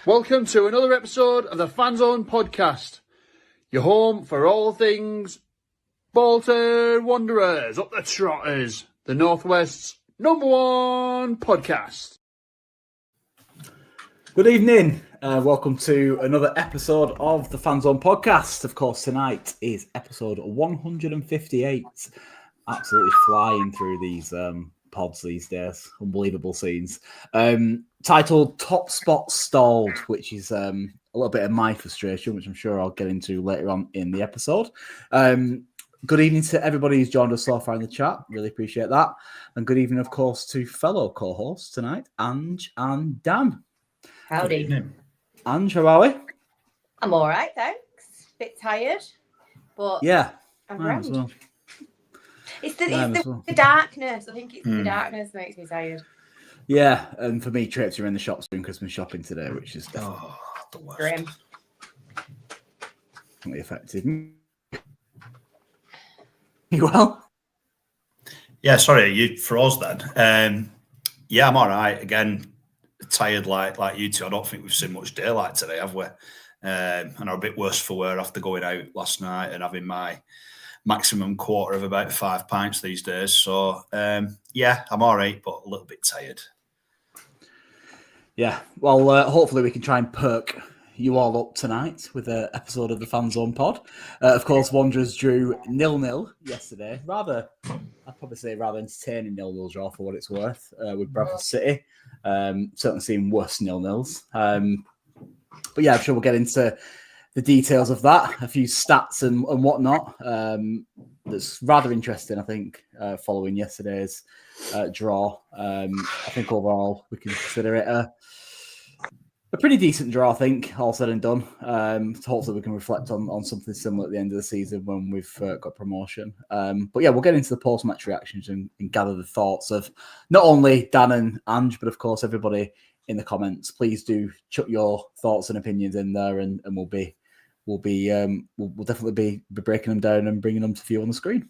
Welcome to another episode of the Fanzone Podcast, your home for all things Bolton Wanderers, up the Trotters, the Northwest's #1 podcast. Good evening. Welcome to another episode of the Fanzone Podcast. Of course, tonight is episode 158. Absolutely flying through these pods these days. Unbelievable scenes. Titled Top Spot Stalled, which is a little bit of my frustration, which I'm sure I'll get into later on in the episode. Good evening to everybody who's joined us so far in the chat. Really appreciate that. And good evening, of course, to fellow co-hosts tonight, Ange and Dan. Howdy. Ange, how are we? I'm all right, thanks. Bit tired, but yeah, I'm grand. Well. It's the darkness. I think it's the darkness that makes me tired. Yeah, and for me, trips are in the shops doing Christmas shopping today, which is grim. Definitely affected me. You well? Yeah, sorry, you froze then. Yeah, I'm all right. Again, tired like you two. I don't think we've seen much daylight today, have we? And I'm a bit worse for wear after going out last night and having my maximum quarter of about 5 pints these days. So, yeah, I'm all right, but a little bit tired. Yeah, well, hopefully we can try and perk you all up tonight with an episode of the Fanzone Pod. Of course, Wanderers drew 0-0 yesterday. I'd probably say rather entertaining 0-0 draw for what it's worth with Bradford City. Certainly seen worse 0-0s. But yeah, I'm sure we'll get into the details of that, a few stats and whatnot. That's rather interesting, I think, following yesterday's draw. I think overall we can consider it a pretty decent draw, I think, all said and done. Hopefully we can reflect on something similar at the end of the season when we've got promotion. But yeah, we'll get into the post-match reactions and gather the thoughts of not only Dan and Ange, but of course everybody in the comments. Please do chuck your thoughts and opinions in there, and we'll definitely be breaking them down and bringing them to view on the screen.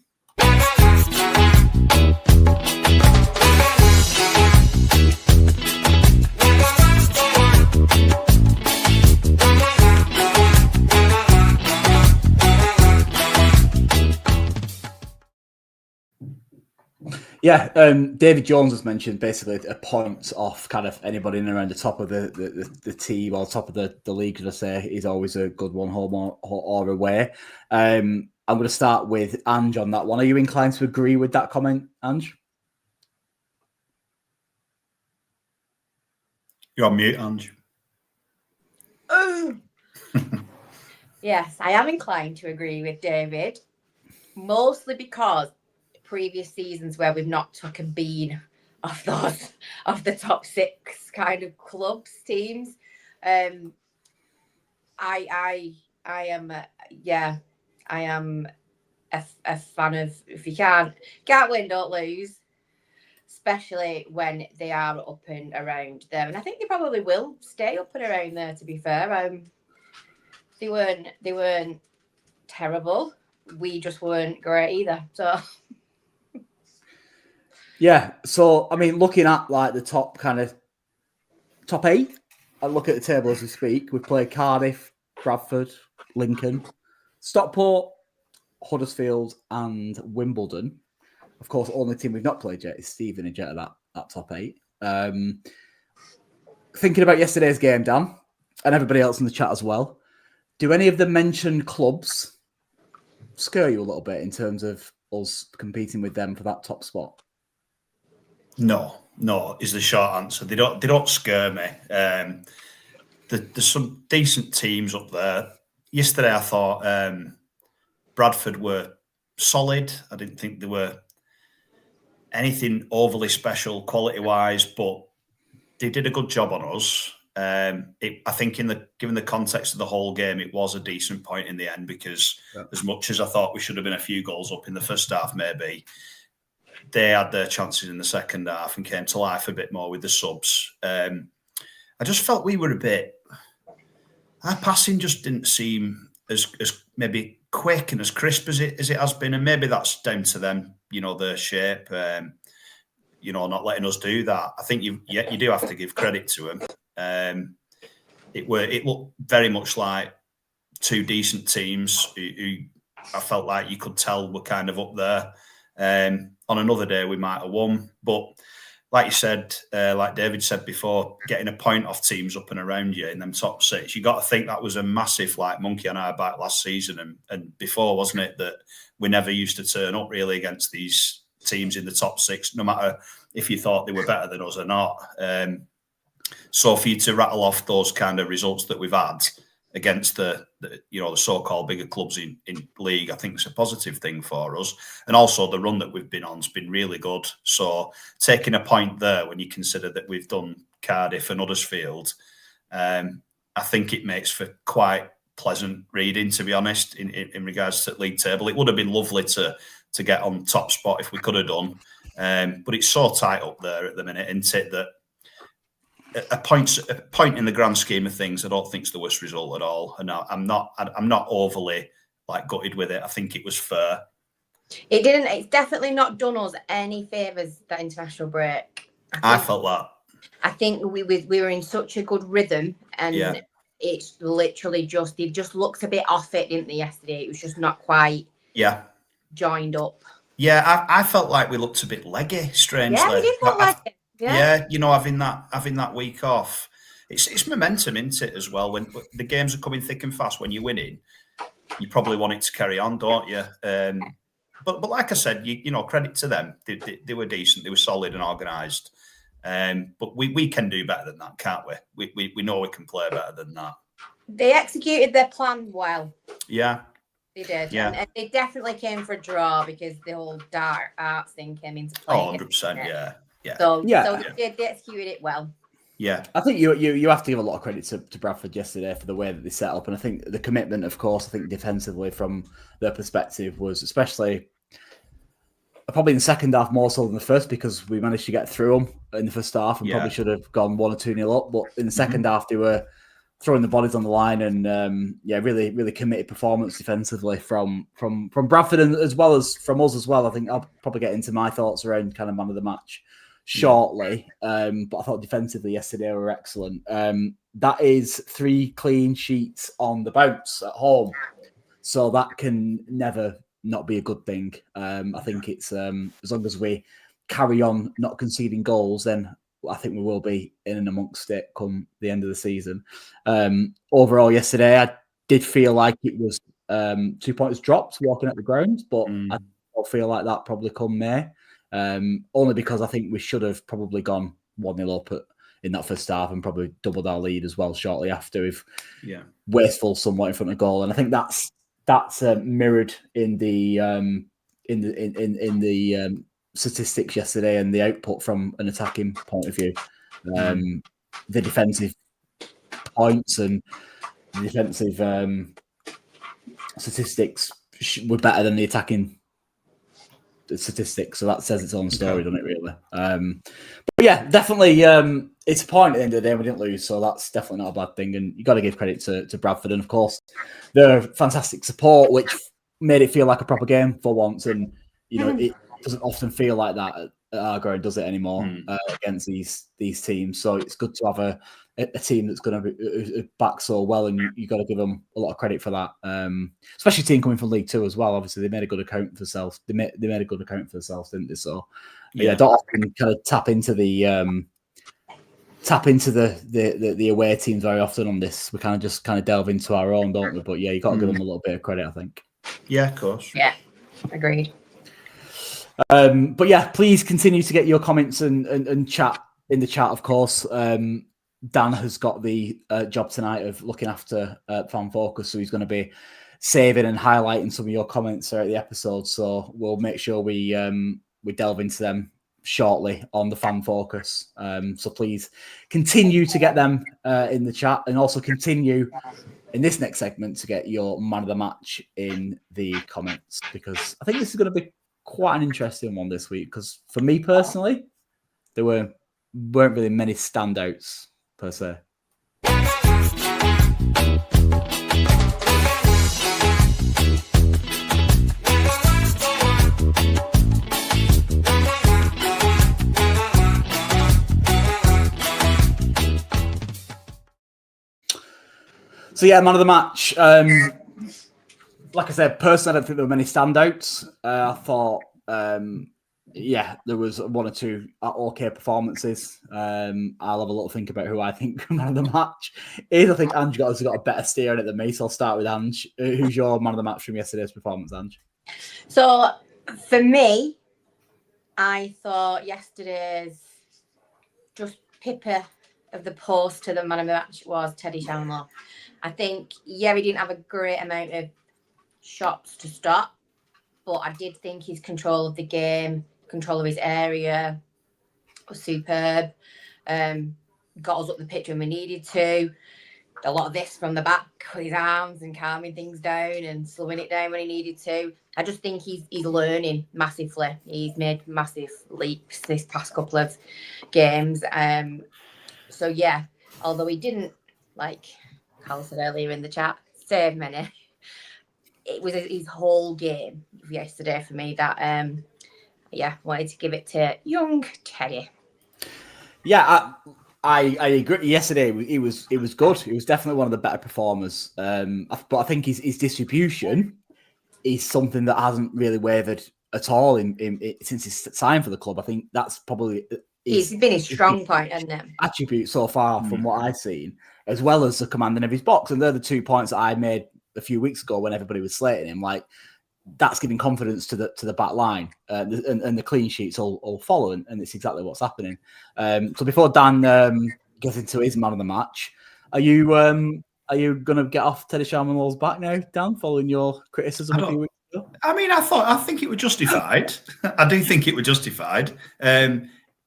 Yeah, David Jones has mentioned basically a point off kind of anybody in around the top of the team or top of the league, should I say, is always a good one, home or away. I'm going to start with Ange on that one. Are you inclined to agree with that comment, Ange? You're on mute, Ange. Yes, I am inclined to agree with David, mostly because previous seasons where we've not took a bean of the top six kind of clubs teams. I am a fan of, if you can't win, don't lose, especially when they are up and around there. And I think they probably will stay up and around there, to be fair. They weren't terrible. We just weren't great either. So yeah, so I mean, looking at like the top 8, I look at the table as we speak. We play Cardiff, Bradford, Lincoln, Stockport, Huddersfield, and Wimbledon. Of course, only team we've not played yet is Stevenage out of that top 8. Thinking about yesterday's game, Dan, and everybody else in the chat as well, do any of the mentioned clubs scare you a little bit in terms of us competing with them for that top spot? No, is the short answer. They don't scare me. There's some decent teams up there. Yesterday, I thought Bradford were solid. I didn't think they were anything overly special quality-wise, but they did a good job on us. I think given the context of the whole game, it was a decent point in the end because as much as I thought we should have been a few goals up in the first half, maybe, they had their chances in the second half and came to life a bit more with the subs. I just felt we were our passing just didn't seem as maybe quick and as crisp as it has been, and maybe that's down to them, their shape, not letting us do that. I think you do have to give credit to them. It looked very much like two decent teams who I felt like you could tell were kind of up there. On another day, we might have won, but like you said, like David said before, getting a point off teams up and around you in them top six, you got to think that was a massive monkey on our back last season and before, wasn't it? That we never used to turn up really against these teams in the top six, no matter if you thought they were better than us or not. So for you to rattle off those kind of results that we've had against the so-called bigger clubs in league, I think it's a positive thing for us. And also the run that we've been on has been really good. So taking a point there when you consider that we've done Cardiff and Huddersfield, I think it makes for quite pleasant reading, to be honest, in regards to the league table. It would have been lovely to get on top spot if we could have done. But it's so tight up there at the minute, isn't it, that a point in the grand scheme of things, I don't think it's the worst result at all. And I'm not overly gutted with it. I think it was fair. It didn't. It's definitely not done us any favours, that international break. I felt that. I think we were in such a good rhythm, and it's literally they just looked a bit off it, didn't they? Yesterday, it was just not quite joined up. Yeah, I felt like we looked a bit leggy, strangely. Yeah, we did look leggy. Yeah, having that week off, it's momentum, isn't it, as well? When the games are coming thick and fast, when you're winning, you probably want it to carry on, don't you? But like I said, credit to them. They were decent, they were solid and organised. But we can do better than that, can't we? We know we can play better than that. They executed their plan well. Yeah. They did. Yeah. And they definitely came for a draw because the whole dark arts thing came into play. 100%, yeah. So they executed it well. Yeah, I think you have to give a lot of credit to Bradford yesterday for the way that they set up, and I think the commitment, of course, I think defensively from their perspective was especially probably in the second half more so than the first, because we managed to get through them in the first half and probably should have gone 1 or 2-0 up, but in the second half they were throwing the bodies on the line and really, really committed performance defensively from Bradford and as well as from us as well. I think I'll probably get into my thoughts around kind of man of the match shortly, but I thought defensively yesterday were excellent. That is 3 clean sheets on the bounce at home, so that can never not be a good thing. I think it's as long as we carry on not conceding goals, then I think we will be in and amongst it come the end of the season. Overall yesterday, I did feel like it was 2 points dropped walking at the ground, but I feel like that probably come May. Only because I think we should have probably gone 1-0 up in that first half and probably doubled our lead as well shortly after, if wasteful somewhat in front of goal. And I think that's mirrored in the statistics yesterday and the output from an attacking point of view. The defensive points and the defensive statistics were better than the attacking statistics, so that says its own story, doesn't it, really? But yeah, definitely it's a point at the end of the day. We didn't lose, so that's definitely not a bad thing, and you got to give credit to Bradford, and of course their fantastic support, which made it feel like a proper game for once. And it doesn't often feel like that at our ground, does it, anymore, against these teams. So it's good to have a team that's going to be back so well, and you got to give them a lot of credit for that. Especially a team coming from League Two as well. Obviously, they made a good account for themselves. They made a good account for themselves, didn't they? So don't often kind of tap into the away teams very often on this. We kind of just delve into our own, don't we? But yeah, you got to give them a little bit of credit, I think. Yeah, of course. Yeah, agreed. But yeah, please continue to get your comments and chat in the chat, of course. Dan has got the job tonight of looking after Fan Focus, so he's going to be saving and highlighting some of your comments throughout the episode. So we'll make sure we delve into them shortly on the Fan Focus. So please continue to get them in the chat, and also continue in this next segment to get your man of the match in the comments, because I think this is going to be quite an interesting one this week. Because for me personally, there weren't really many standouts per se. So yeah, man of the match. Like I said, personally, I don't think there were many standouts. I thought, there was one or two okay performances. I'll have a little think about who I think man of the match is. I think Ange has got a better steer on it than me, so I'll start with Ange. Who's your man of the match from yesterday's performance, Ange? So for me, I thought yesterday's just pipper of the post to the man of the match was Teddy Shanlaw. I think, he didn't have a great amount of shots to stop, but I did think his control of the game, control of his area was superb. Got us up the pitch when we needed to. A lot of this from the back with his arms and calming things down and slowing it down when he needed to. I just think he's learning massively. He's made massive leaps this past couple of games. So yeah, although he didn't, like Carl said earlier in the chat, save many, it was his whole game yesterday for me that wanted to give it to young Teddy. Yeah, I agree. Yesterday it was good. It was definitely one of the better performers. But I think his distribution is something that hasn't really wavered at all since he's signed for the club. I think that's probably He's been his strong point, hasn't it? Attribute so far from what I've seen, as well as the commanding of his box. And they're the 2 points that I made a few weeks ago when everybody was slating him. Like, that's giving confidence to the back line, and the clean sheets all follow, and it's exactly what's happening. So before Dan gets into his man of the match, are you going to get off Teddy Shanlaw's back now, Dan, following your criticism a few weeks ago? I mean, I think it was justified. I do think it was justified.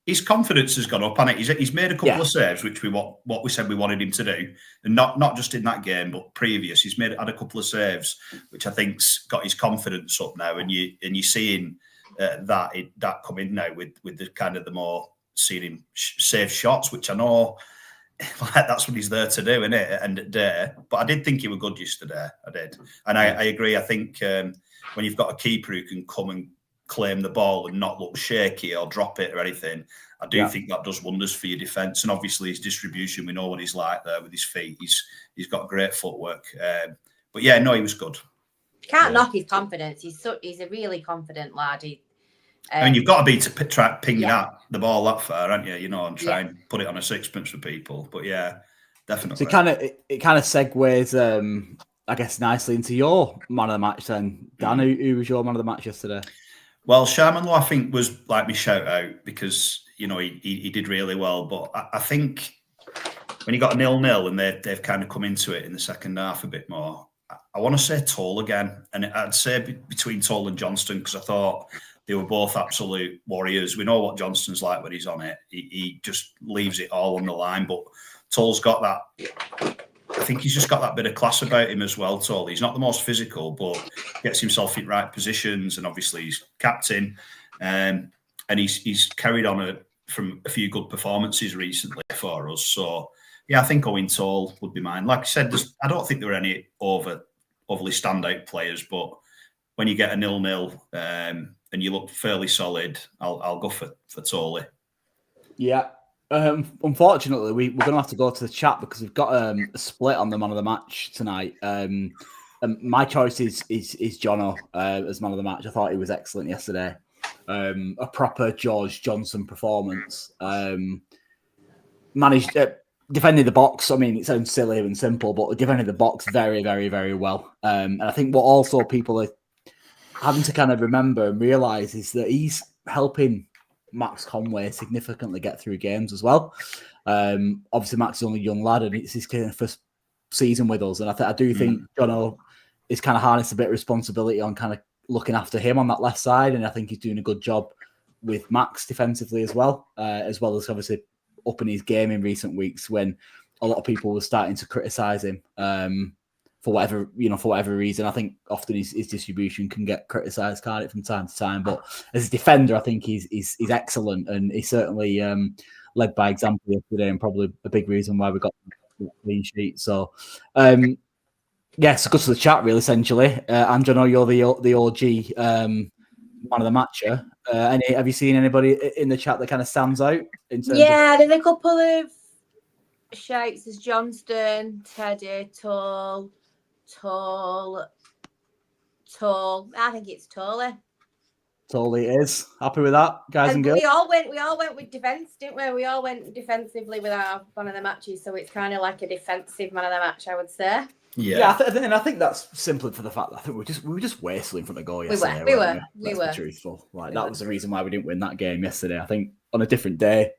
His confidence has gone up, and he's made a couple of saves, which what we said we wanted him to do, and not just in that game, but previous. He's had a couple of saves, which I think's got his confidence up now, and you're seeing that come in now with the kind of the more seeing him save shots, which I know like that's what he's there to do, isn't it? At the end of the day, but I did think he was good yesterday. I did, and I agree. I think when you've got a keeper who can come and claim the ball and not look shaky or drop it or anything, I do think that does wonders for your defence. And obviously his distribution, we know what he's like there with his feet. He's got great footwork. But yeah, no, he was good. Can't knock his confidence. He's a really confident lad. I mean, you've got to be to try ping the ball that far, haven't you? You know, and try and put it on a sixpence for people. But yeah, definitely. So it kind of segues, I guess, nicely into your man of the match then. Dan, who was your man of the match yesterday? Well, Shanlaw, I think, was like me shout out because, you know, he did really well. But I think when you got a 0-0 and they've kind of come into it in the second half a bit more, I want to say Toll again. And I'd say between Toll and Johnston, because I thought they were both absolute warriors. We know what Johnston's like when he's on it. He just leaves it all on the line. But Toll's got that... I think he's just got that bit of class about him as well, Toll. He's not the most physical, but gets himself in right positions, and obviously he's captain. And he's carried on from a few good performances recently for us. So, yeah, I think Owen Toll would be mine. Like I said, I don't think there are any overly standout players, but when you get a 0-0 and you look fairly solid, I'll go for Tolley. Yeah. Unfortunately, we're going to have to go to the chat because we've got a split on the man of the match tonight. My choice is Jono as man of the match. I thought he was excellent yesterday. A proper George Johnson performance. Managed defending the box. I mean, it sounds silly and simple, but defending the box very, very, very well. And I think what also people are having to kind of remember and realise is that he's helping Max Conway significantly get through games as well. Obviously, Max is only a young lad and it's his kind of first season with us. And I do think Jono he's kind of harnessed a bit of responsibility on kind of looking after him on that left side, and I think he's doing a good job with Max defensively as well as obviously upping his game in recent weeks when a lot of people were starting to criticise him for whatever reason. I think often his distribution can get criticised, can't it, from time to time. But as a defender, I think he's excellent, and he certainly led by example yesterday, and probably a big reason why we got the clean sheet. So, yes, good to the chat, really. Essentially, Andrew, I know you're the OG man of the matcher. Have you seen anybody in the chat that kind of stands out in terms? Yeah, there's a couple of shouts. There's Johnston, Teddy, Tall. I think it's Tolly. Totally is. Happy with that, guys and girls. We all went with defence, didn't we? We all went defensively with our man of the matches, so it's kind of like a defensive man of the match, I would say. Yeah, and I think that's simply for the fact that I think we were just wasteful in front of goal yesterday. We were. Let's be truthful. That was the reason why we didn't win that game yesterday. I think on a different day,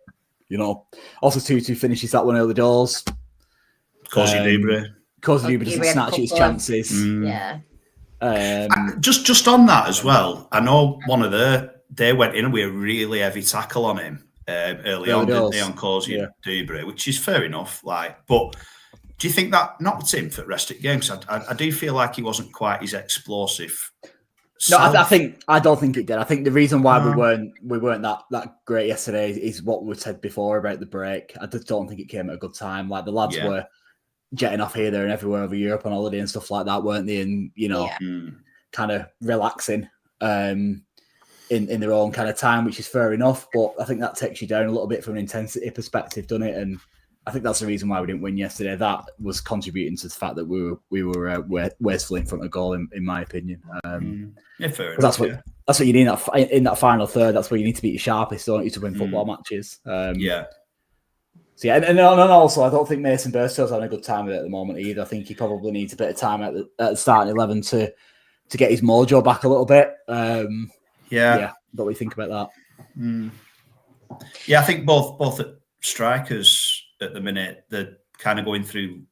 also 2-2 finishes that one early doors. Cozy Dubre doesn't snatch his chances. Yeah. Just on that as well, I know they went in with a really heavy tackle on him early on, didn't they, on Cozy Dubre, which is fair enough. But do you think that knocked him for the rest of the game? I do feel like he wasn't quite as explosive. No, I don't think it did. I think the reason why we weren't that great yesterday is what we said before about the break. I just don't think it came at a good time. Like the lads were jetting off here, there, and everywhere over Europe on holiday and stuff like that, weren't they? And kind of relaxing in their own kind of time, which is fair enough. But I think that takes you down a little bit from an intensity perspective, doesn't it? And I think that's the reason why we didn't win yesterday. That was contributing to the fact that we were wasteful in front of goal, in my opinion. Fair enough. That's what you need in that final third. That's where you need to be your sharpest, don't you, to win football matches. So and also I don't think Mason Burstow's having a good time with it at the moment either. I think he probably needs a bit of time at the starting 11 to get his mojo back a little bit. What do you think about that? Yeah, I think both strikers at the minute, they're kind of going through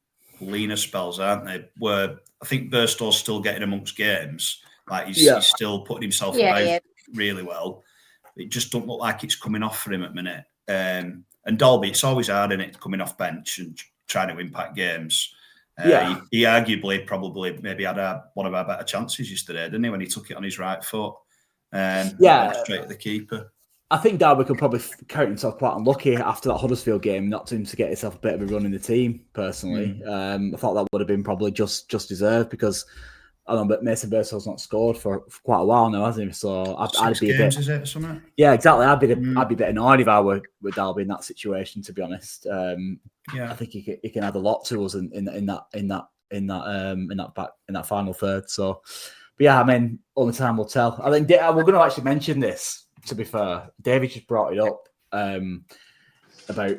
leaner spells, aren't they? Where I think Burstow's still getting amongst games. Like he's still putting himself about really well. It just don't look like it's coming off for him at the minute. And Dalby, it's always hard, isn't it, coming off bench and trying to impact games. He arguably probably maybe had one of our better chances yesterday, didn't he, when he took it on his right foot? Straight at the keeper. I think Darby could probably count himself quite unlucky after that Huddersfield game, not to him to get himself a bit of a run in the team, personally. I thought that would have been probably just deserved because I don't know, but Mason Burstow's not scored for quite a while now, hasn't he? So I'd be games, is it, something? Yeah, exactly. I'd be a bit annoyed if I were with Dalby in that situation, to be honest. I think he can add a lot to us in that final third. So, but yeah, I mean, only time will tell. I think we're going to actually mention this. To be fair, David just brought it up about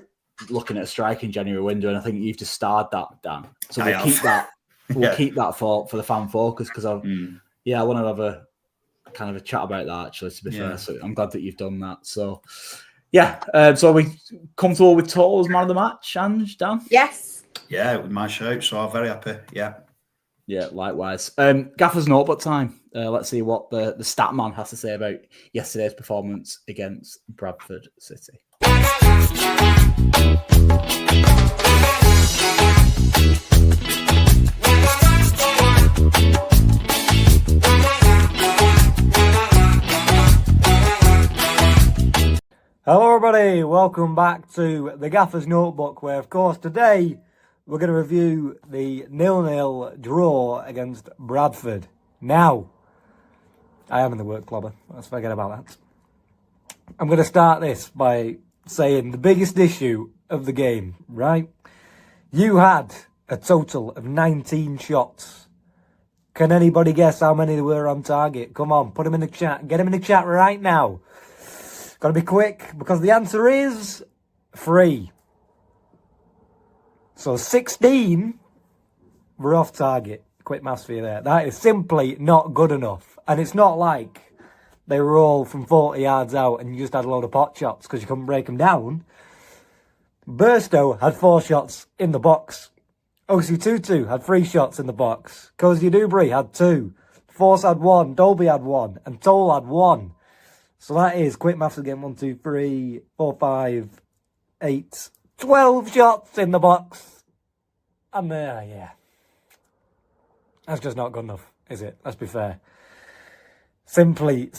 looking at a striking January window, and I think you've just starred that, Dan. So we'll keep that. We'll keep that for the fan focus because I want to have a kind of a chat about that actually. To be fair, so I'm glad that you've done that. So so are we comfortable with Total as man of the match, Ange, Dan? Yes. Yeah, with my shout. So I'm very happy. Yeah. Yeah, likewise. Gaffer's notebook time. Let's see what the stat man has to say about yesterday's performance against Bradford City. Hello everybody, welcome back to the Gaffer's Notebook, where of course today we're going to review the 0-0 draw against Bradford. Now, I am in the work clubber, let's forget about that. I'm going to start this by saying the biggest issue of the game, right? You had a total of 19 shots. Can anybody guess how many there were on target? Come on, put them in the chat. Get them in the chat right now. Got to be quick, because the answer is 3. So 16 were off target. Quick maths for you there. That is simply not good enough. And it's not like they were all from 40 yards out and you just had a load of pot shots because you couldn't break them down. Burstow had 4 shots in the box. OC22 had 3 shots in the box. Cozy Dubry had 2. Force had 1. Dolby had 1. And Toll had 1. So that is, quick maths again, 1, 2, 3, 4, 5, 8, 12 shots in the box. And yeah. That's just not good enough, is it? Let's be fair. Simply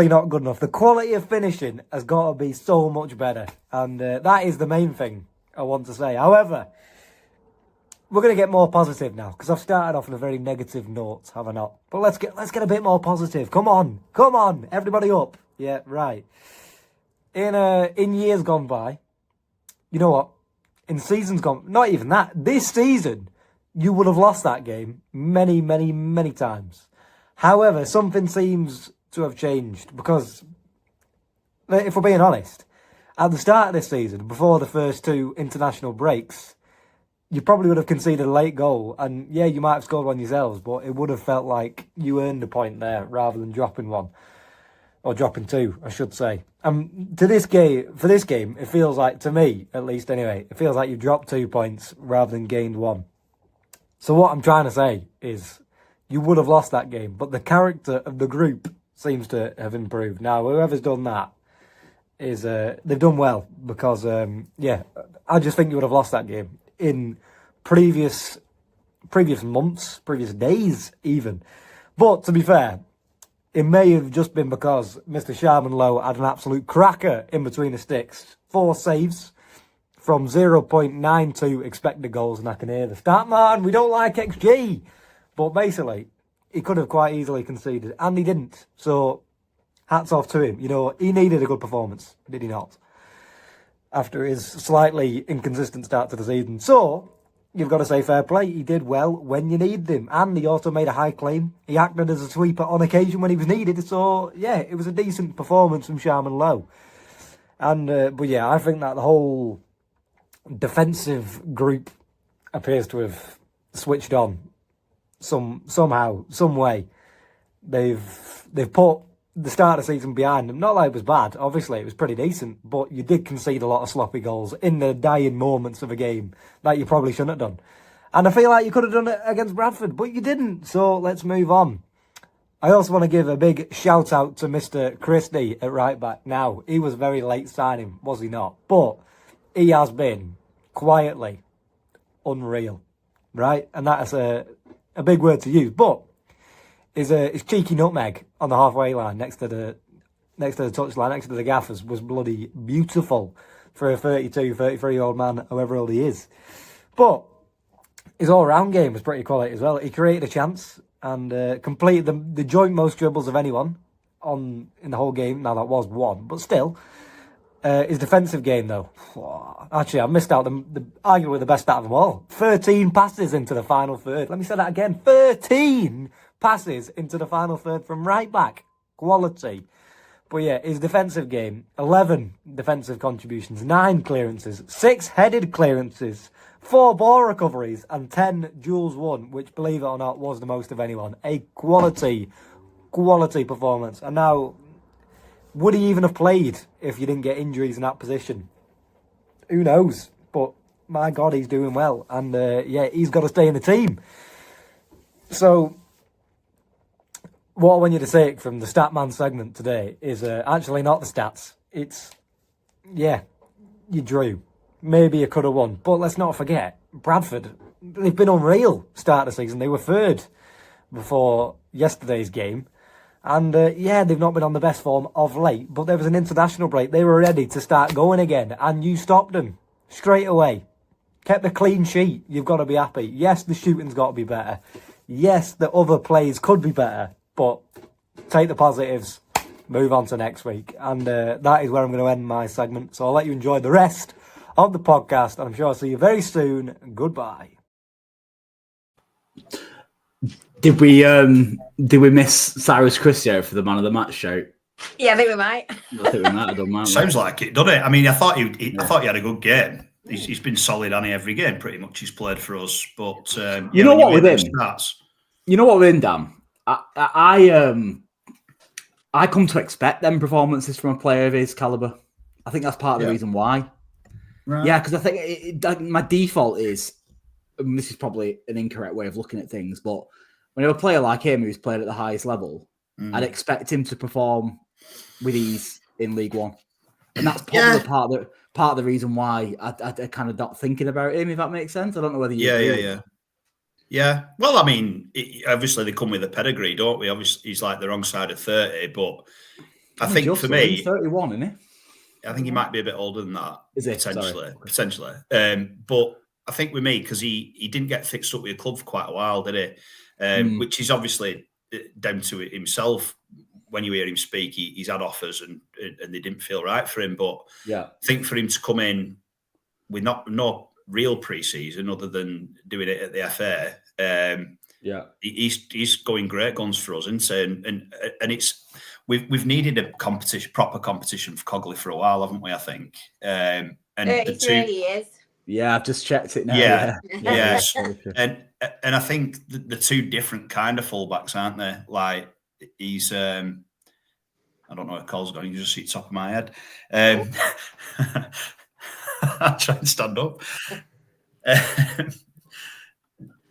not good enough. The quality of finishing has got to be so much better. And that is the main thing I want to say. However, we're going to get more positive now, because I've started off on a very negative note, have I not? But let's get a bit more positive. Come on, everybody up. Yeah, right. In years gone by, you know what? In seasons gone, not even that. This season, you would have lost that game many, many, many times. However, something seems to have changed, because if we're being honest, at the start of this season, before the first 2 international breaks, you probably would have conceded a late goal, and yeah, you might have scored one yourselves, but it would have felt like you earned a point there rather than dropping one. Or dropping 2, I should say. For this game, it feels like, to me, at least anyway, it feels like you've dropped 2 points rather than gained 1. So what I'm trying to say is, you would have lost that game, but the character of the group seems to have improved. Now, whoever's done that is, they've done well, because, I just think you would have lost that game in previous months, previous days even. But to be fair, it may have just been because Mr. Sharman Lowe had an absolute cracker in between the sticks. 4 saves from 0.92 expected goals, and I can hear the stat man, we don't like XG. But basically, he could have quite easily conceded, and he didn't. So, hats off to him. You know, he needed a good performance, did he not? After his slightly inconsistent start to the season. So, you've got to say fair play. He did well when you needed him. And he also made a high claim. He acted as a sweeper on occasion when he was needed. So, yeah, it was a decent performance from Sharman Lowe. And, but yeah, I think that the whole defensive group appears to have switched on somehow, some way. They've put the start of the season behind them. Not like it was bad, obviously, it was pretty decent, but you did concede a lot of sloppy goals in the dying moments of a game that you probably shouldn't have done. And I feel like you could have done it against Bradford, but you didn't, so let's move on. I also want to give a big shout out to Mr. Christie at right back. Now, he was a very late signing, was he not? But he has been quietly unreal, right? And that's a big word to use, but his cheeky nutmeg on the halfway line next to the touchline, next to the Gaffers, was bloody beautiful for a 32, 33-year-old man, however old he is. But his all-round game was pretty quality as well. He created a chance and completed the joint most dribbles of anyone in the whole game. Now, that was 1, but still. His defensive game, though. Actually, I missed out arguably the best out of them all. 13 passes into the final third. Let me say that again. 13 passes into the final third from right back. Quality. But yeah, his defensive game, 11 defensive contributions, 9 clearances, 6 headed clearances, 4 ball recoveries, and 10 duels won, which, believe it or not, was the most of anyone. A quality performance. And now, would he even have played if you didn't get injuries in that position? Who knows? But my God, he's doing well. And he's got to stay in the team. So, what I want you to take from the Statman segment today is actually not the stats. It's, you drew. Maybe you could have won. But let's not forget, Bradford, they've been unreal start of the season. They were 3rd before yesterday's game. And, they've not been on the best form of late. But there was an international break. They were ready to start going again. And you stopped them straight away. Kept the clean sheet. You've got to be happy. Yes, the shooting's got to be better. Yes, the other plays could be better. But take the positives. Move on to next week. And that is where I'm going to end my segment. So I'll let you enjoy the rest of the podcast. And I'm sure I'll see you very soon. Goodbye. Did we miss Cyrus Christian for the man of the match shout? Yeah, I think we might. I think we might have done, mightn't we? Sounds like it, doesn't it? I mean, I thought he had a good game. He's been solid on every game, pretty much. He's played for us. But you know what with him, Dan? I come to expect them performances from a player of his caliber. I think that's part of the reason why. Right. Yeah, because I think my default is this is probably an incorrect way of looking at things, but when you have a player like him who's played at the highest level, I'd expect him to perform with ease in League One. And that's probably part of the reason why I kind of not thinking about him, if that makes sense. I don't know whether you agree. Yeah. Well, I mean, obviously they come with a pedigree, don't we? Obviously, he's like the wrong side of 30, but I think for me... He's 31, isn't he? I think he might be a bit older than that. Is he? Potentially. But I think with me, because he didn't get fixed up with a club for quite a while, did he? Which is obviously down to himself. When you hear him speak, he's had offers and they didn't feel right for him. But I think for him to come in with no real pre-season other than doing it at the FA, he's going great guns for us, isn't he? And it's we've needed a proper competition for Cogley for a while, haven't we? I think. And 33 years. Yeah, I've just checked it now. Yes. And I think the two different kind of fullbacks, aren't they? Like he's I don't know where Cole's going, you can just see the top of my head. I'll try and stand up.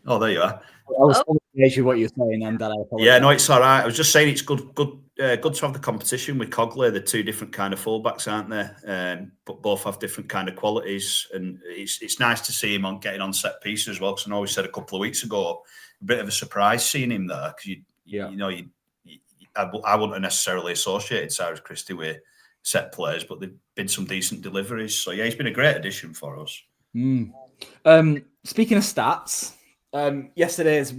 Oh, there you are. I was with what you're saying, and that I apologize. Yeah, no, it's all right. I was just saying it's good to have the competition with Cogley. They're two different kind of fullbacks, aren't they? But both have different kind of qualities, and it's nice to see him getting on set pieces as well. Because I know we said a couple of weeks ago, a bit of a surprise seeing him there. Because I wouldn't have necessarily associated Cyrus Christie with set players, but there've been some decent deliveries. So yeah, he's been a great addition for us. Speaking of stats. Yesterday's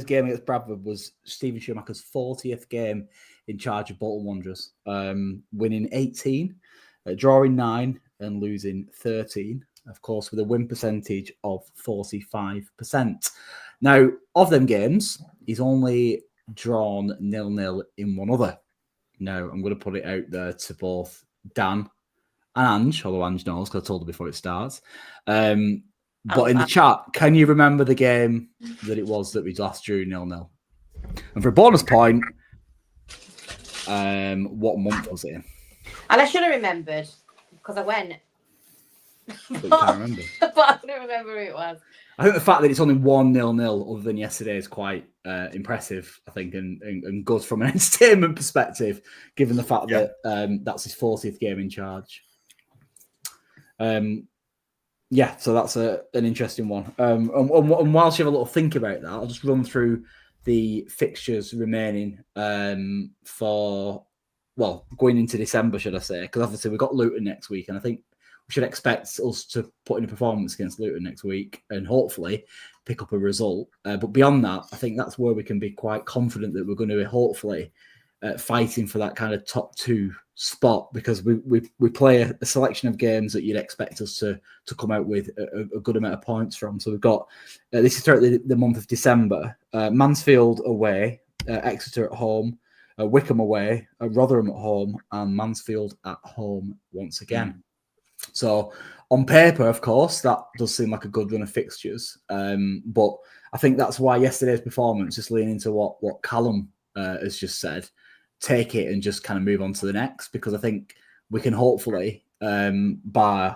game against Bradford was Stephen Schumacher's 40th game in charge of Bolton Wanderers, winning 18, drawing 9 and losing 13, of course, with a win percentage of 45%. Now, of them games, he's only drawn 0-0 in one other. Now, I'm going to put it out there to both Dan and Ange, although Ange knows because I told her before it starts. But in the chat, can you remember the game that it was that we last drew 0-0? And for a bonus point, what month was it in? And I should have remembered because I went. But you can't remember. But I couldn't remember who it was. I think the fact that it's only 1-0 other than yesterday is quite impressive, I think, and good from an entertainment perspective, given the fact that that's his 40th game in charge. So that's an interesting one. And whilst you have a little think about that, I'll just run through the fixtures remaining for going into December, should I say? Because obviously we've got Luton next week, and I think we should expect us to put in a performance against Luton next week and hopefully pick up a result. But beyond that, I think that's where we can be quite confident that we're going to be hopefully fighting for that kind of top 2 spot, because we play a selection of games that you'd expect us to come out with a good amount of points from. So we've got this is throughout the month of December: Mansfield away, Exeter at home, Wickham away, Rotherham at home, and Mansfield at home once again. So on paper, of course, that does seem like a good run of fixtures. But I think that's why yesterday's performance, just leaning into what Callum has just said, take it and just kind of move on to the next, because I think we can hopefully, by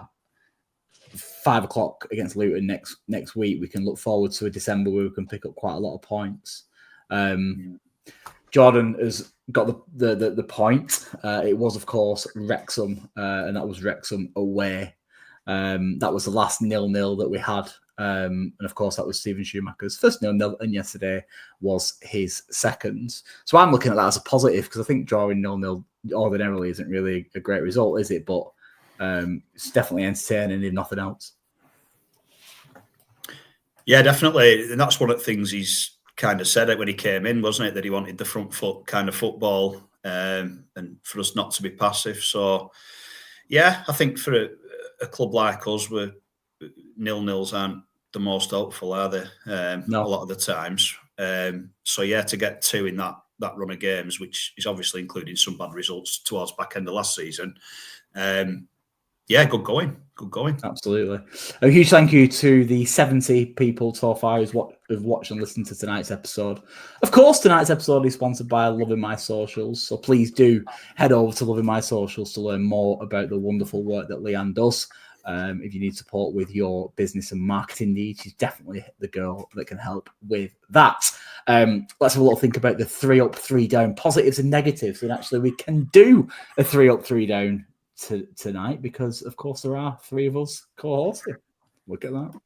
5 o'clock against Luton next week, we can look forward to a December where we can pick up quite a lot of points. Jordan has got the point. It was, of course, Wrexham, and that was Wrexham away. That was the last 0-0 that we had. And of course, that was Stephen Schumacher's first 0-0, and yesterday was his second. So I'm looking at that as a positive, because I think drawing 0-0 ordinarily isn't really a great result, is it? But it's definitely entertaining, if nothing else. Yeah, definitely. And that's one of the things he's kind of said it when he came in, wasn't it? That he wanted the front foot kind of football, and for us not to be passive. So, yeah, I think for a club like us, where 0-0s aren't the most helpful, are they? No. A lot of the times. So yeah, to get 2 in that run of games, which is obviously including some bad results towards back end of last season. Yeah, good going. Absolutely. A huge thank you to the 70 people so far who've watched and listened to tonight's episode. Of course, tonight's episode is sponsored by Loving My Socials, so please do head over to Loving My Socials to learn more about the wonderful work that Leanne does. If you need support with your business and marketing needs, she's definitely the girl that can help with that. Let's have a little think about the 3 up, 3 down, positives and negatives. And actually, we can do a 3 up, 3 down tonight because, of course, there are 3 of us co-hosting. Look at that.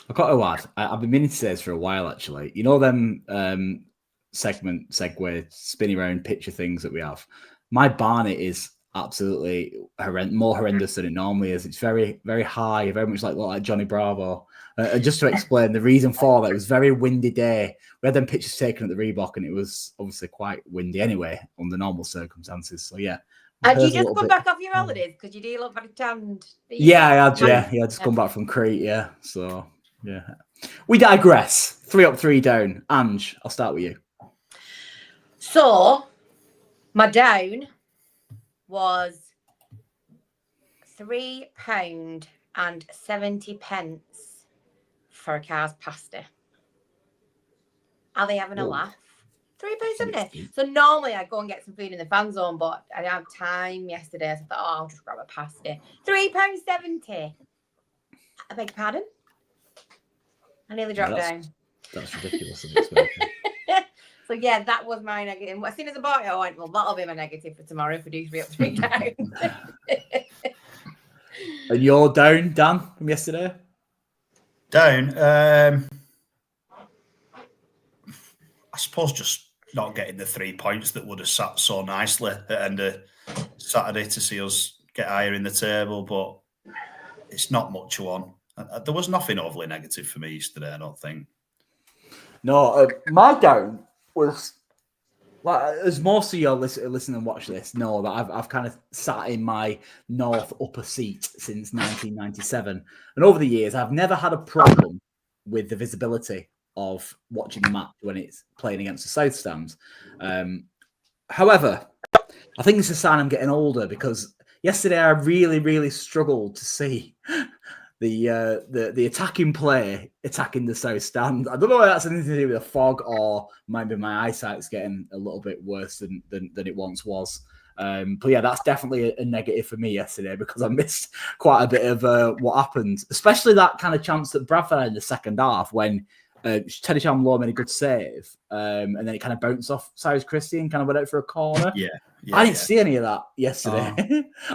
I've got to add, I've been meaning to say this for a while, actually. You know them segue, spinny round picture things that we have? My Barnet is absolutely more horrendous than it normally is. It's very, very high, very much like Johnny Bravo. And just to explain the reason for that, it was a very windy day. We had them pictures taken at the Reebok, and it was obviously quite windy anyway under normal circumstances. So, yeah. And you just come back off your holidays because you do look very tanned. Yeah, I had, just come back from Crete, yeah. So... yeah, we digress. 3 up, 3 down. Ange, I'll start with you. So, my down was £3.70 for a car's pasta. Are they having a laugh? £3.70. So normally I go and get some food in the fan zone, but I didn't have time yesterday. So I thought, I'll just grab a pasta. £3.70. I beg your pardon? I nearly dropped down. That's ridiculous. So, yeah, that was my negative. As soon as I bought it, I went, well, that'll be my negative for tomorrow if we do 3 up, 3 down. And you're down, Dan, from yesterday? Down? I suppose just not getting the 3 points that would have sat so nicely at the end of Saturday to see us get higher in the table, but it's not much one. There was nothing overly negative for me yesterday, I don't think. No, my down was, like, as most of you listen and watch this know, that I've kind of sat in my north upper seat since 1997. And over the years, I've never had a problem with the visibility of watching the match when it's playing against the South Stands. However, I think it's a sign I'm getting older because yesterday I really, really struggled to see the attacking play attacking the South Stand. I don't know whether that's anything to do with the fog or maybe my eyesight's getting a little bit worse than it once was. But yeah, that's definitely a negative for me yesterday because I missed quite a bit of what happened, especially that kind of chance that Bradford had in the second half when Teddy Shamlaw made a good save, and then it kind of bounced off Cyrus Christie and kind of went out for a corner. Yeah, I didn't see any of that yesterday.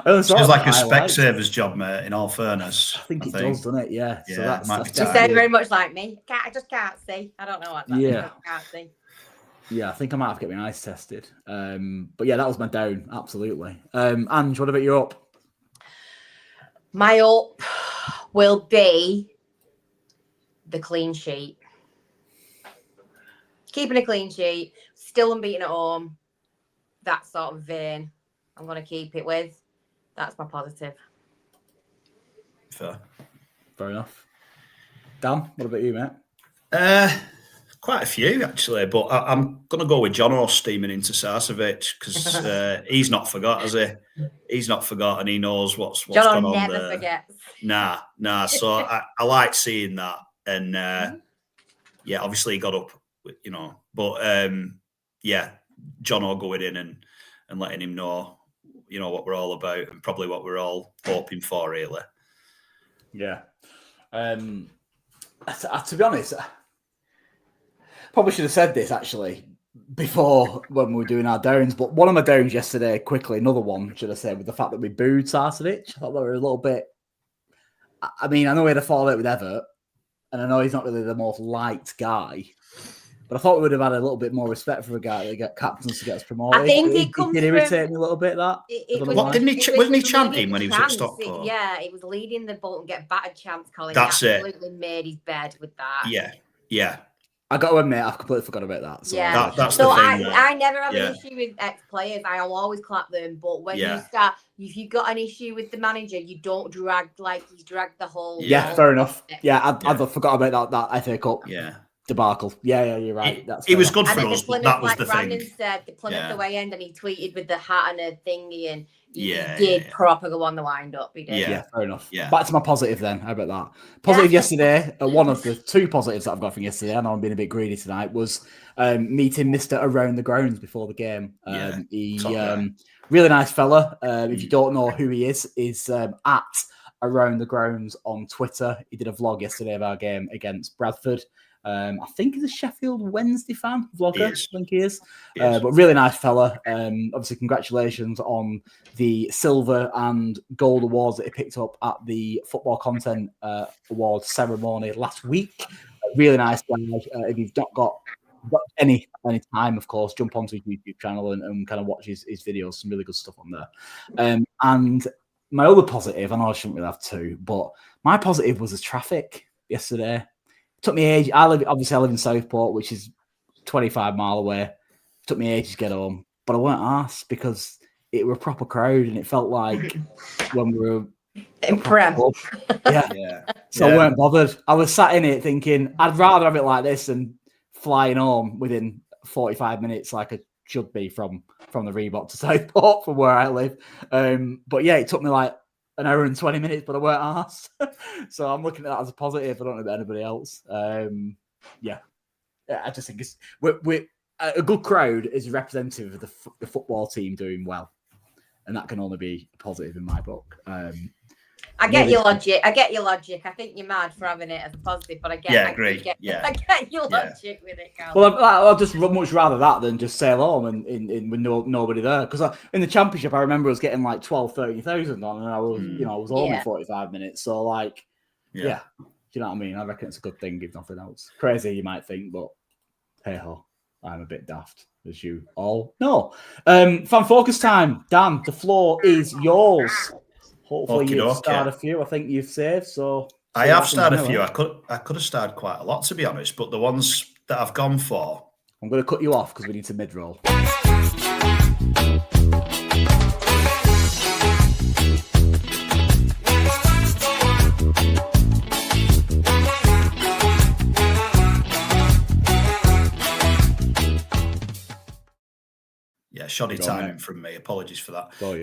Oh. It feels like a spec saver's job, mate, in all fairness. I think it does, doesn't it? Yeah. So that's you sound very much like me. I just can't see. I don't know what that is. I can't see. Yeah, I think I might have to get my eyes tested. But yeah, that was my down, absolutely. Ange, what about your up? My up will be the clean sheet. Keeping a clean sheet, still unbeaten at home. That sort of vein I'm going to keep it with. That's my positive. Fair enough. Dan, what about you, mate? Quite a few, actually, but I'm going to go with Jono steaming into Sarcevic because he's not forgot, has he? He's not forgotten. He knows what's going on there. Jono never forgets. Nah. So I like seeing that. And, yeah, obviously he got up, but, yeah, Jono going in and letting him know, what we're all about and probably what we're all hoping for, really. Yeah. To be honest, probably should have said this actually before when we were doing our downs, but one of my downs yesterday, quickly, another one, should I say, with the fact that we booed Sarcevic. I thought they were a little bit. I mean, I know we had a fallout with Everett, and I know he's not really the most liked guy, but I thought we would have had a little bit more respect for a guy that got captains to get us promoted. I think it did irritate me a little bit. That wasn't he chanting when he was at Stockport? Yeah, he was leading the Bolton get battered chance. Colin, that's absolutely made his bed with that. Yeah. I got to admit, I've completely forgot about that. So yeah, that's the thing. I never have an issue with ex-players. I'll always clap them. But when you start, if you've got an issue with the manager, you don't drag like he's dragged the whole. Yeah, fair enough. Yeah, I forgot about that FA Cup. Yeah. debacle. Yeah, you're right. It was good And for then the us, but Plymouth, that was like the Brandon thing. said, the Plymouth Yeah. away end, and he tweeted with the hat and a thingy, and he Yeah, did yeah. proper go on the wind up. He did. Yeah, fair enough. Yeah. Back to my positive then. How about that? Positive yesterday, one of the two positives that I've got from yesterday, I know I'm being a bit greedy tonight, was meeting Mr. Around the Grounds before the game. Really nice fella. If you don't know who he is at Around the Grounds on Twitter. He did a vlog yesterday of our game against Bradford. I think he's a Sheffield Wednesday fan vlogger. I think he is. But really nice fella. Obviously, congratulations on the silver and gold awards that he picked up at the Football Content Awards ceremony last week. Really nice guy. If you've not got any time, of course, jump onto his YouTube channel and kind of watch his videos. Some really good stuff on there. And my other positive, I know I shouldn't really have two, but my positive was the traffic yesterday. It took me age. I live in Southport, which is 25 mile away. It took me ages to get home, but I weren't asked because it were a proper crowd and it felt like when we were in Prem. Yeah. So I weren't bothered. I was sat in it thinking I'd rather have it like this than flying home within 45 minutes like I should be from the Reebok to Southport from where I live. But yeah, it took me like an hour and 20 minutes, but I weren't asked. So I'm looking at that as a positive. I don't know about anybody else. I just think it's we're a good crowd is representative of the football team doing well, and that can only be positive in my book. I get your logic. I think you're mad for having it as a positive, but I get your logic with it, Carl. Well, I'd just much rather that than just sail home and with nobody there. Because in the championship, I remember us getting like 12,000-30,000 on, and I was home in 45 minutes. So do you know what I mean? I reckon it's a good thing, if nothing else. Crazy, you might think, but hey ho, I'm a bit daft, as you all know. Fan focus time, Dan. The floor is yours. Hopefully you've started a few. I think you've saved. So I have started a few. I could have started quite a lot, to be honest. But the ones that I've gone for, I'm going to cut you off because we need to mid-roll. Yeah, shoddy timing from me. Apologies for that. Oh,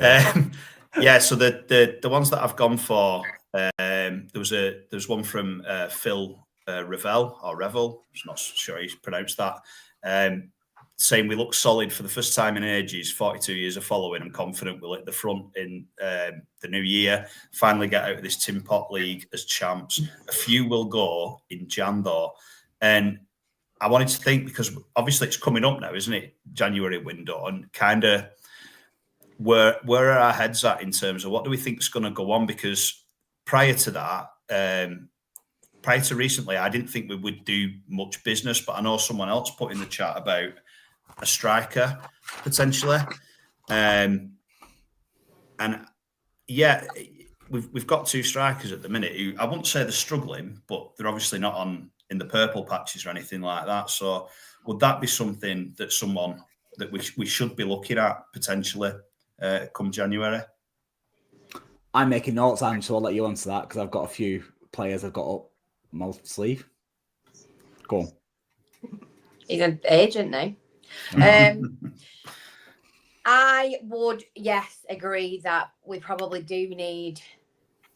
yeah. So the ones that I've gone for, there's one from Phil Revel. I'm not sure how you pronounce that. Saying we look solid for the first time in ages. 42 years of following. I'm confident we'll hit the front in the new year. Finally get out of this Tin Pot League as champs. A few will go in Jan though, and I wanted to think, because obviously it's coming up now, isn't it? January window, and kind of where are our heads at in terms of what do we think is going to go on? Because prior to that, prior to recently, I didn't think we would do much business, but I know someone else put in the chat about a striker potentially. And yeah, we've got two strikers at the minute who I wouldn't say they're struggling, but they're obviously not on in the purple patches or anything like that. So would that be something that someone that we should be looking at potentially come January? I'm making notes, Ange, so I'll let you answer that because I've got a few players I've got up my sleeve. Go on. He's an agent now. I would, yes, agree that we probably do need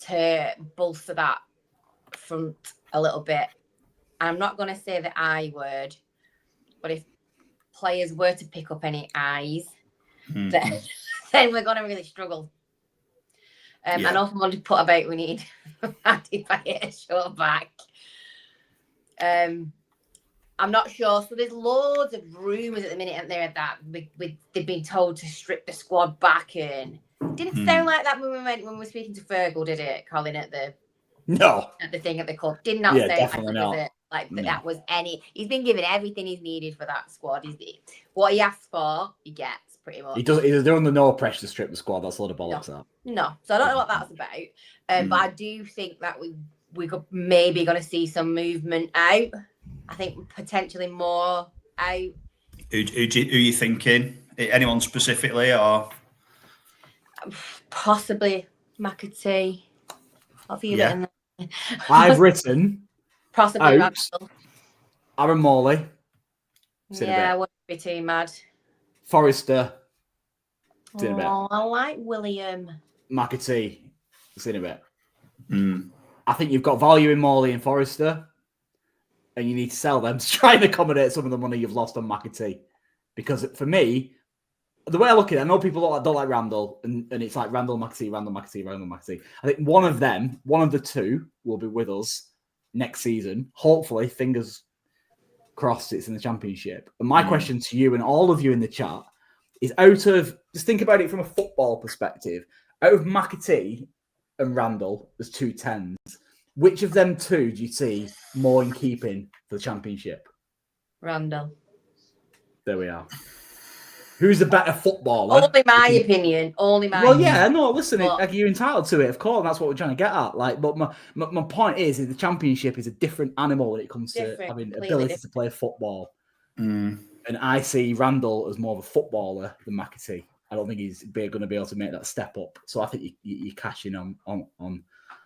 to bolster that front a little bit. I'm not going to say the I word, but if players were to pick up any I's, then we're going to really struggle. And also want to put about we need Andy show back. I'm not sure. So there's loads of rumours at the minute, aren't there, that they've been told to strip the squad back in. Didn't sound like that when we were speaking to Fergal, did it, Colin, at the thing at the club? Did not say definitely not. That was any. He's been given everything he's needed for that squad. What he asks for, he gets pretty much. He's under no pressure to strip the squad. That's a lot of bollocks. No. So I don't know what that's about. But I do think that we could maybe going to see some movement out. I think potentially more out. Who you thinking? Anyone specifically, or possibly McAtee? I've written possibly out. Aaron Morley. See in a Yeah, I bit. wouldn't be too mad. Forrester. See in a bit. Oh, I like William. McAtee. See in a bit. Mm. I think you've got value in Morley and Forrester, and you need to sell them to try and accommodate some of the money you've lost on McAtee. Because for me, the way I look at it, I know people don't like Randall, and it's like Randall McAtee. I think one of the two will be with us next season. Hopefully, fingers crossed, it's in the Championship. And my question to you and all of you in the chat is just think about it from a football perspective. Out of McAtee and Randall, there's 2 10s. Which of them two do you see more in keeping for the Championship? Randall. There we are. Who's the better footballer? Only my opinion. Well, yeah, no, listen, But- you're entitled to it, of course, and that's what we're trying to get at. Like, but my point is the Championship is a different animal when it comes to having ability to play football. Mm. And I see Randall as more of a footballer than McAtee. I don't think he's going to be able to make that step up. So I think you cash in on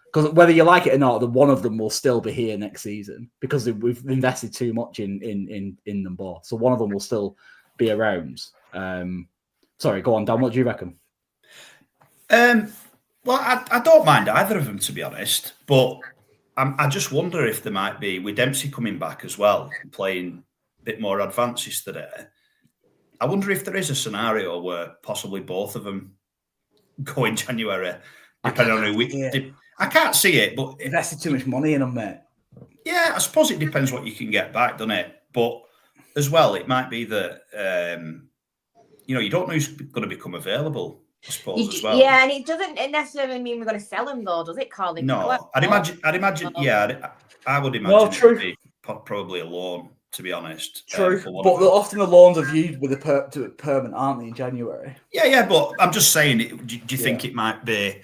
because whether you like it or not, the one of them will still be here next season because we've invested too much in them both. So one of them will still be around. Sorry, go on, Dan. What do you reckon? Well, I don't mind either of them, to be honest. But I just wonder if there might be, with Dempsey coming back as well, playing a bit more advanced yesterday. I wonder if there is a scenario where possibly both of them go in January, depending on who we. I can't see it, but invested too much money in them, mate. Yeah, I suppose it depends what you can get back, doesn't it? But as well, it might be that you don't know who's going to become available. I suppose as well. Yeah, and it doesn't necessarily mean we're going to sell them, though, does it, Carl? No, I'd imagine. Yeah, I would imagine. No, true. It'd be probably a loan, to be honest. True, but often the loans are viewed with a permanent, aren't they, in January? Yeah, but I'm just saying. Do you think it might be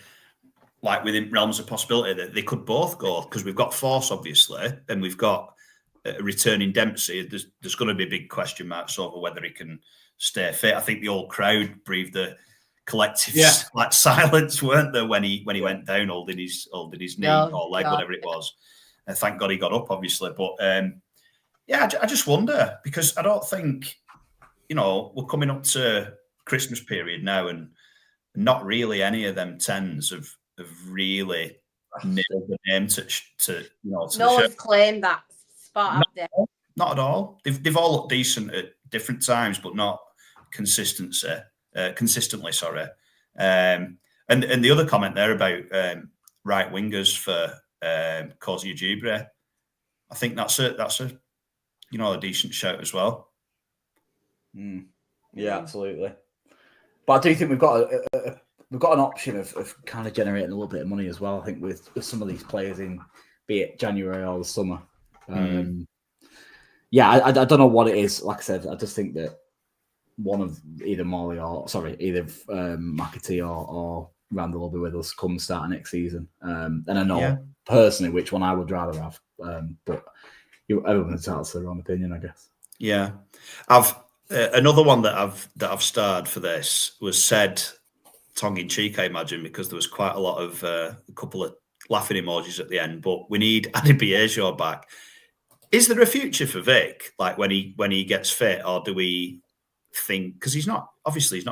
like within realms of possibility that they could both go? Because we've got Force, obviously, and we've got returning Dempsey. There's going to be big question marks over whether he can stay fit. I think the old crowd breathed a collective silence, weren't there, when he went down holding his knee or leg, whatever it was. And thank God he got up, obviously. But I just wonder, because I don't think we're coming up to Christmas period now, and not really any of them 10s have really nailed the name to no one's claimed that spot up there. Not at all. They've all looked decent at different times, but not consistently. Sorry. And the other comment there about right wingers for Cozy Ujibre, I think that's a decent shout as well. Yeah, absolutely. But I do think we've got an option of kind of generating a little bit of money as well. I think with some of these players in, be it January or the summer. I don't know what it is. Like I said, I just think that one of either McAtee or Randall will be with us come start next season. And I know personally which one I would rather have. But everyone's entitled to their own opinion, I guess. Yeah, I've another one that I've starred for this was said tongue in cheek, I imagine, because there was quite a lot of a couple of laughing emojis at the end. But we need Adi Biagio back. Is there a future for Vic, like when he gets fit, or do we think, because he's not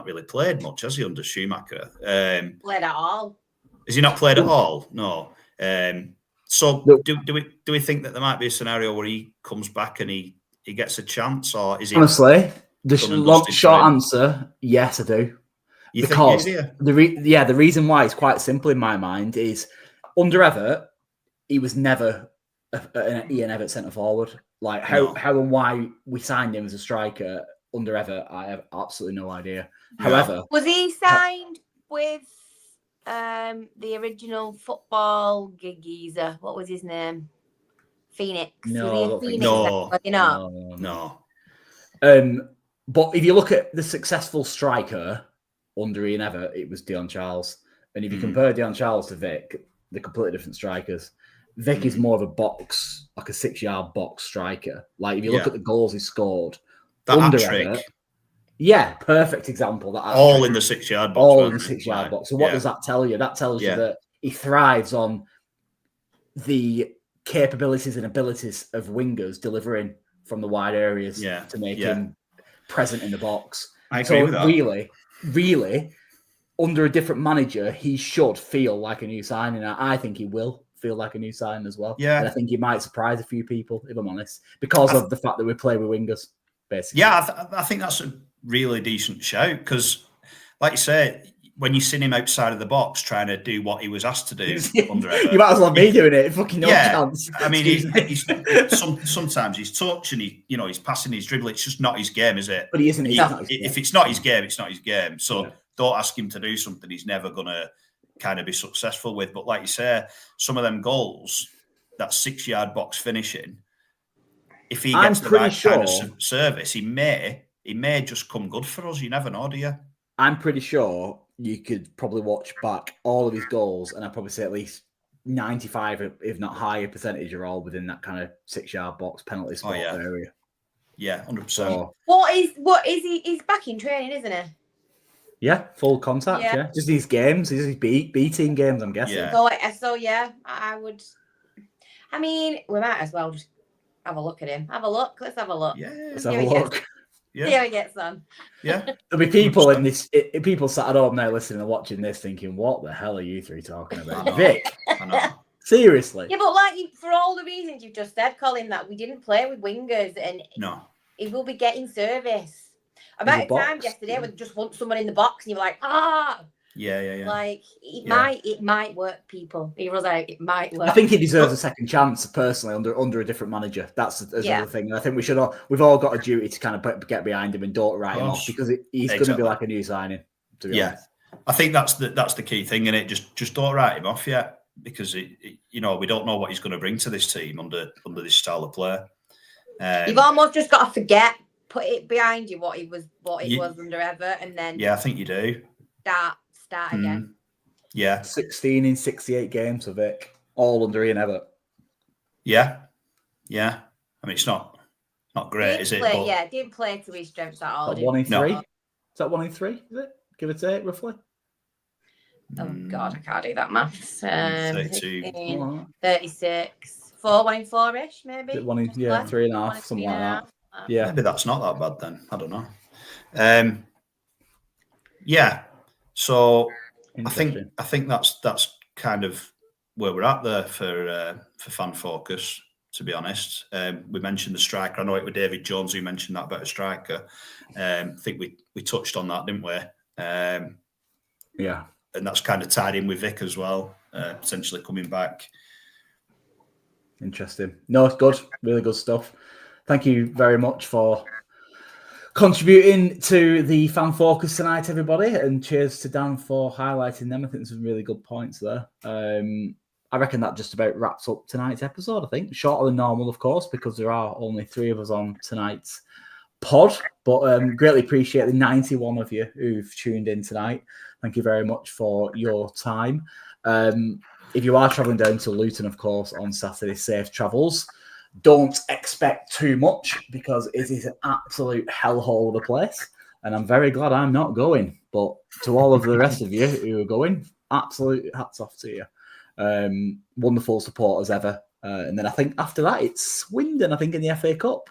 really played much, has he, under Schumacher? Played at all. Has he not played at all? No. So do we think that there might be a scenario where he comes back and he gets a chance, or is he? Honestly, the short answer, yes, I do. Because the reason why is quite simple in my mind is under Everett, he was never an Ian Everett centre forward. Like how and why we signed him as a striker under Everett, I have absolutely no idea. Yeah. However, was he signed with the original football geezer? What was his name? Phoenix. No. But if you look at the successful striker under Ian Everett, it was Dion Charles. And if you compare Dion Charles to Vic, they're completely different strikers. Vic is more of a box, like a 6-yard box striker. Like if you look at the goals he scored, that under trick. Everett, perfect example. That all in the 6-yard box. All in the 6-yard box. So what does that tell you? That tells you that he thrives on the capabilities and abilities of wingers delivering from the wide areas to make him present in the box. I agree with that. Really, under a different manager, he should feel like a new signing. I think he will feel like a new signing as well. Yeah. And I think he might surprise a few people, if I'm honest, because of the fact that we play with wingers, basically. Yeah, I think that's a really decent shout because, like you say, when you seen him outside of the box trying to do what he was asked to do under Everett, you might as well be doing it. Fucking no chance. I mean, sometimes he's touch and he's passing, his dribble. It's just not his game, is it? But he isn't. If it's not his game, it's not his game. So don't ask him to do something he's never gonna kind of be successful with. But like you say, some of them goals, that 6-yard box finishing, if he gets the right kind of service, he may just come good for us. You never know, do you? I'm pretty sure you could probably watch back all of his goals, and I'd probably say at least 95, if not higher percentage, are all within that kind of 6-yard box penalty spot area. Yeah, 100%. So, what is he? He's back in training, isn't he? Yeah, full contact. Yeah, just these games, these B team games. I'm guessing. Yeah. So I would. I mean, we might as well just have a look at him. Have a look. Let's have a look. Yeah, let's have a look. Yeah. See how he gets on. Yeah. There'll be people in this. People sat at home now listening and watching this, thinking, "What the hell are you three talking about, Vic?" I know. Seriously. Yeah, but for all the reasons you've just said, Colin, that we didn't play with wingers, and he will be getting service. About times yesterday we just want someone in the box, and you're like, Yeah. Like it might work, people. He was like, it might work. I think he deserves a second chance personally under a different manager. That's another thing. And I think we've all got a duty to kind of get behind him and don't write him off because he's going to be like a new signing. To be honest. I think that's the key thing, and it just don't write him off yet because we don't know what he's going to bring to this team under this style of play. You've almost just got to put it behind you what he was under Everett, and then I think you do start again. Yeah, 16 in 68 games for Vic, all under Ian Everett. Yeah. I mean, it's not great, is it? Didn't play to his strengths at all. 1 in 3. Is that 1 in 3? Is it? Give or take, roughly. Oh God, I can't do that maths. 32, 36, 1 in 4-ish, maybe. 1 in 3.5, something like that. Yeah, maybe that's not that bad then. I don't know. So I think that's kind of where we're at there for Fan Focus. To be honest, we mentioned the striker. I know it was David Jones who mentioned that about a striker. I think we touched on that, didn't we? And that's kind of tied in with Vic as well, potentially coming back. Interesting. No, it's good. Really good stuff. Thank you very much for contributing to the Fan Focus tonight, everybody. And cheers to Dan for highlighting them. I think there's some really good points there. I reckon that just about wraps up tonight's episode, I think. Shorter than normal, of course, because there are only 3 of us on tonight's pod. But greatly appreciate the 91 of you who've tuned in tonight. Thank you very much for your time. If you are travelling down to Luton, of course, on Saturday, safe travels. Don't expect too much because it is an absolute hellhole of a place. And I'm very glad I'm not going. But to all of the rest of you who are going, absolute hats off to you. Wonderful support as ever. And then I think after that, it's Swindon, I think, in the FA Cup.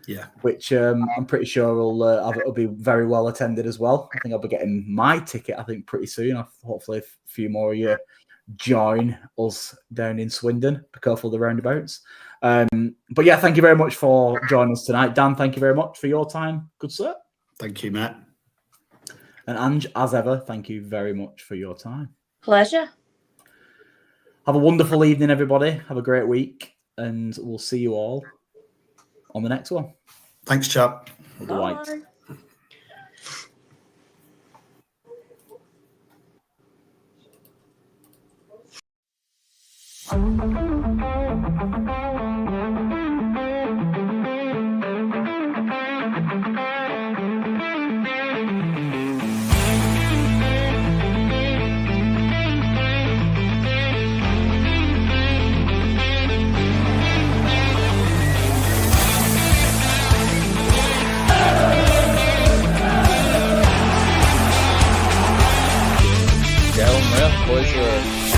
Yeah. Which I'm pretty sure will be very well attended as well. I think I'll be getting my ticket, I think, pretty soon. Hopefully a few more of you join us down in Swindon. Be careful of the roundabouts. But yeah, thank you very much for joining us tonight. Dan, thank you very much for your time. Good sir. Thank you, Matt. And Ange, as ever, thank you very much for your time. Pleasure. Have a wonderful evening, everybody. Have a great week. And we'll see you all on the next one. Thanks, chap. Bye. Yeah, unreal. Boys are